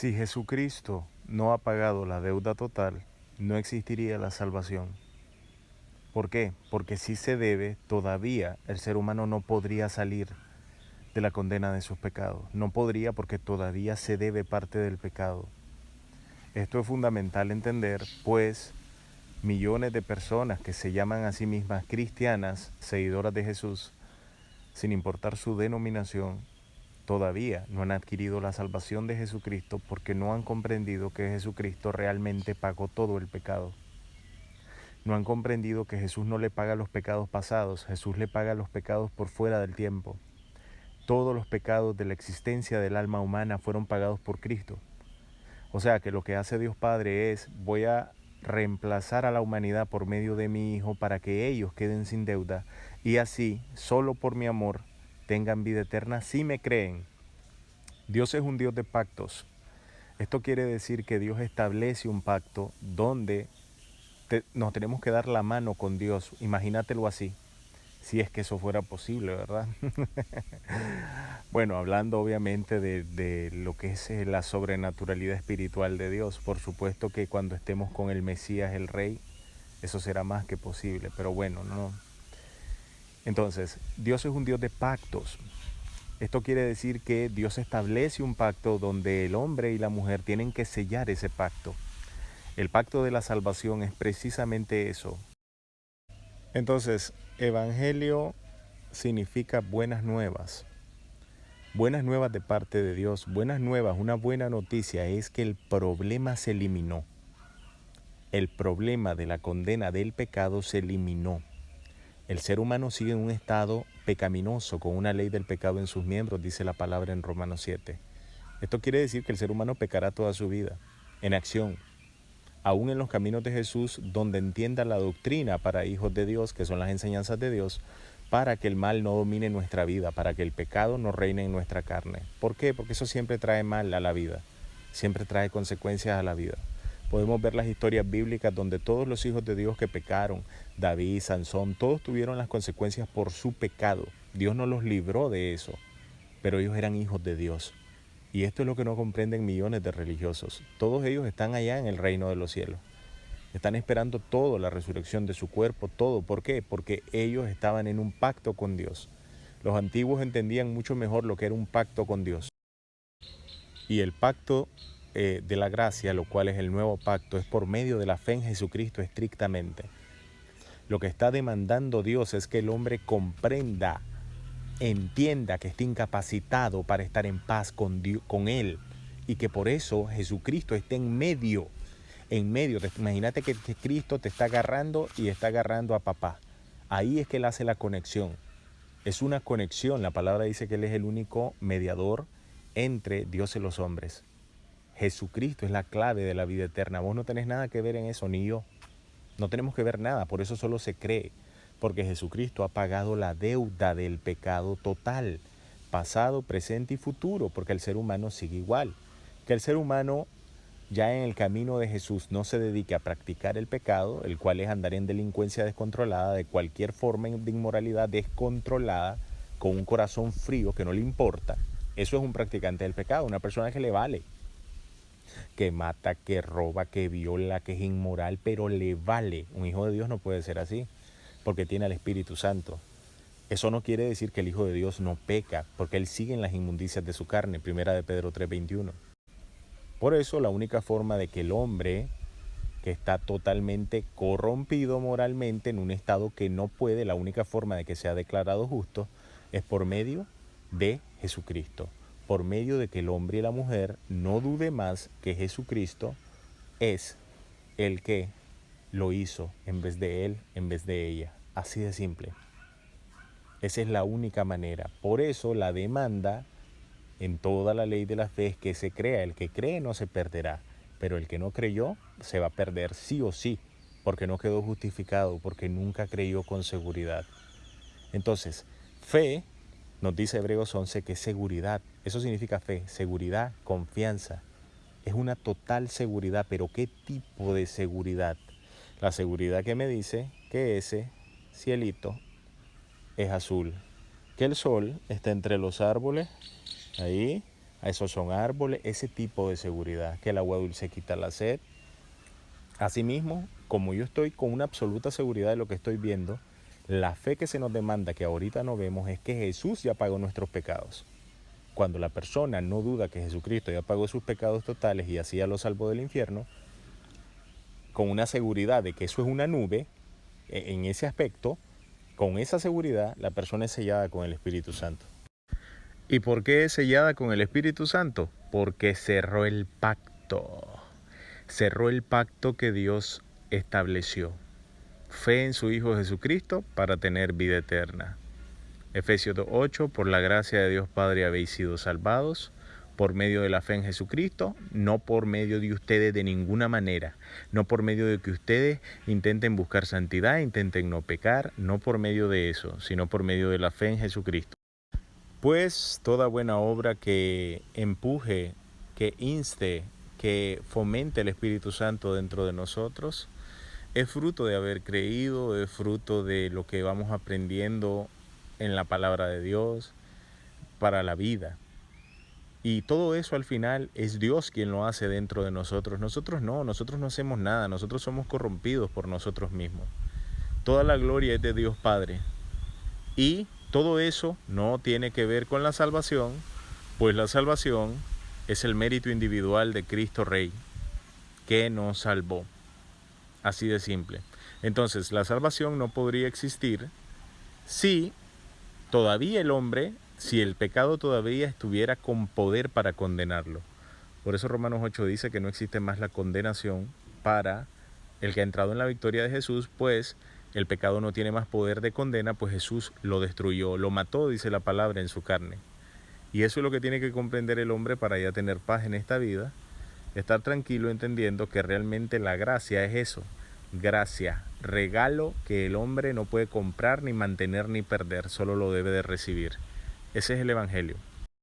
Si Jesucristo no ha pagado la deuda total, no existiría la salvación. ¿Por qué? Porque si se debe, todavía el ser humano no podría salir de la condena de sus pecados. No podría porque todavía se debe parte del pecado. Esto es fundamental entender, pues millones de personas que se llaman a sí mismas cristianas, seguidoras de Jesús, sin importar su denominación, todavía no han adquirido la salvación de Jesucristo porque no han comprendido que Jesucristo realmente pagó todo el pecado. No han comprendido que Jesús no le paga los pecados pasados, Jesús le paga los pecados por fuera del tiempo. Todos los pecados de la existencia del alma humana fueron pagados por Cristo. O sea que lo que hace Dios Padre es, voy a reemplazar a la humanidad por medio de mi Hijo para que ellos queden sin deuda y así, solo por mi amor, tengan vida eterna si me creen. Dios es un Dios de pactos. Esto quiere decir que Dios establece un pacto donde nos tenemos que dar la mano con Dios. Imagínatelo así, si es que eso fuera posible, ¿verdad? Bueno, hablando obviamente de lo que es la sobrenaturalidad espiritual de Dios, por supuesto que cuando estemos con el Mesías, el Rey, eso será más que posible, pero bueno, no. Entonces, Dios es un Dios de pactos. Esto quiere decir que Dios establece un pacto donde el hombre y la mujer tienen que sellar ese pacto. El pacto de la salvación es precisamente eso. Entonces, evangelio significa buenas nuevas. Buenas nuevas de parte de Dios. Buenas nuevas, una buena noticia es que el problema se eliminó. El problema de la condena del pecado se eliminó. El ser humano sigue en un estado pecaminoso, con una ley del pecado en sus miembros, dice la palabra en Romanos 7. Esto quiere decir que el ser humano pecará toda su vida, en acción, aún en los caminos de Jesús, donde entienda la doctrina para hijos de Dios, que son las enseñanzas de Dios, para que el mal no domine nuestra vida, para que el pecado no reine en nuestra carne. ¿Por qué? Porque eso siempre trae mal a la vida, siempre trae consecuencias a la vida. Podemos ver las historias bíblicas donde todos los hijos de Dios que pecaron, David, Sansón, todos tuvieron las consecuencias por su pecado. Dios no los libró de eso, pero ellos eran hijos de Dios. Y esto es lo que no comprenden millones de religiosos. Todos ellos están allá en el reino de los cielos. Están esperando todo, la resurrección de su cuerpo, todo. ¿Por qué? Porque ellos estaban en un pacto con Dios. Los antiguos entendían mucho mejor lo que era un pacto con Dios. Y el pacto de la gracia, lo cual es el nuevo pacto, es por medio de la fe en Jesucristo estrictamente. Lo que está demandando Dios es que el hombre comprenda, entienda que está incapacitado para estar en paz con Dios, con Él, y que por eso Jesucristo esté en medio. Imagínate que Cristo te está agarrando y está agarrando a papá. Ahí es que Él hace la conexión. Es una conexión. La palabra dice que Él es el único mediador entre Dios y los hombres. Jesucristo es la clave de la vida eterna. Vos no tenés nada que ver en eso, ni yo. No tenemos que ver nada, por eso solo se cree. Porque Jesucristo ha pagado la deuda del pecado total, pasado, presente y futuro, porque el ser humano sigue igual. Que el ser humano ya en el camino de Jesús no se dedique a practicar el pecado, el cual es andar en delincuencia descontrolada, de cualquier forma de inmoralidad descontrolada, con un corazón frío que no le importa. Eso es un practicante del pecado, una persona que le vale, que mata, que roba, que viola, que es inmoral, pero le vale. Un hijo de Dios no puede ser así, porque tiene al Espíritu Santo. Eso no quiere decir que el Hijo de Dios no peca, porque él sigue en las inmundicias de su carne, primera de Pedro 3:21. Por eso la única forma de que el hombre que está totalmente corrompido moralmente en un estado que no puede, la única forma de que sea declarado justo es por medio de Jesucristo, por medio de que el hombre y la mujer no dude más que Jesucristo es el que lo hizo en vez de él, en vez de ella. Así de simple. Esa es la única manera. Por eso la demanda en toda la ley de la fe es que se crea. El que cree no se perderá, pero el que no creyó se va a perder sí o sí, porque no quedó justificado, porque nunca creyó con seguridad. Entonces, fe, nos dice Hebreos 11, que es seguridad. Eso significa fe, seguridad, confianza. Es una total seguridad, pero ¿qué tipo de seguridad? La seguridad que me dice que ese cielito es azul, que el sol está entre los árboles, ahí, Esos son árboles, ese tipo de seguridad, que el agua dulce quita la sed. Asimismo, como yo estoy con una absoluta seguridad de lo que estoy viendo, la fe que se nos demanda, que ahorita no vemos, es que Jesús ya pagó nuestros pecados. Cuando la persona no duda que Jesucristo ya pagó sus pecados totales y así ya lo salvó del infierno, con una seguridad de que eso es una nube, en ese aspecto, con esa seguridad, la persona es sellada con el Espíritu Santo. ¿Y por qué es sellada con el Espíritu Santo? Porque cerró el pacto. Cerró el pacto que Dios estableció. Fe en su Hijo Jesucristo para tener vida eterna. Efesios 2:8, por la gracia de Dios Padre habéis sido salvados, por medio de la fe en Jesucristo, no por medio de ustedes de ninguna manera, no por medio de que ustedes intenten buscar santidad, intenten no pecar, no por medio de eso, sino por medio de la fe en Jesucristo. Pues toda buena obra que empuje, que inste, que fomente el Espíritu Santo dentro de nosotros, es fruto de haber creído, es fruto de lo que vamos aprendiendo en la palabra de Dios para la vida. Y todo eso al final es Dios quien lo hace dentro de nosotros. Nosotros no hacemos nada, nosotros somos corrompidos por nosotros mismos. Toda la gloria es de Dios Padre. Y todo eso no tiene que ver con la salvación, pues la salvación es el mérito individual de Cristo Rey, que nos salvó. Así de simple. Entonces, la salvación no podría existir si todavía el hombre, si el pecado todavía estuviera con poder para condenarlo. Por eso Romanos 8 dice que no existe más la condenación para el que ha entrado en la victoria de Jesús, pues el pecado no tiene más poder de condena, pues Jesús lo destruyó, lo mató, dice la palabra, en su carne. Y eso es lo que tiene que comprender el hombre para ya tener paz en esta vida, estar tranquilo entendiendo que realmente la gracia es eso, gracia, regalo que el hombre no puede comprar, ni mantener, ni perder, solo lo debe de recibir. Ese es el Evangelio.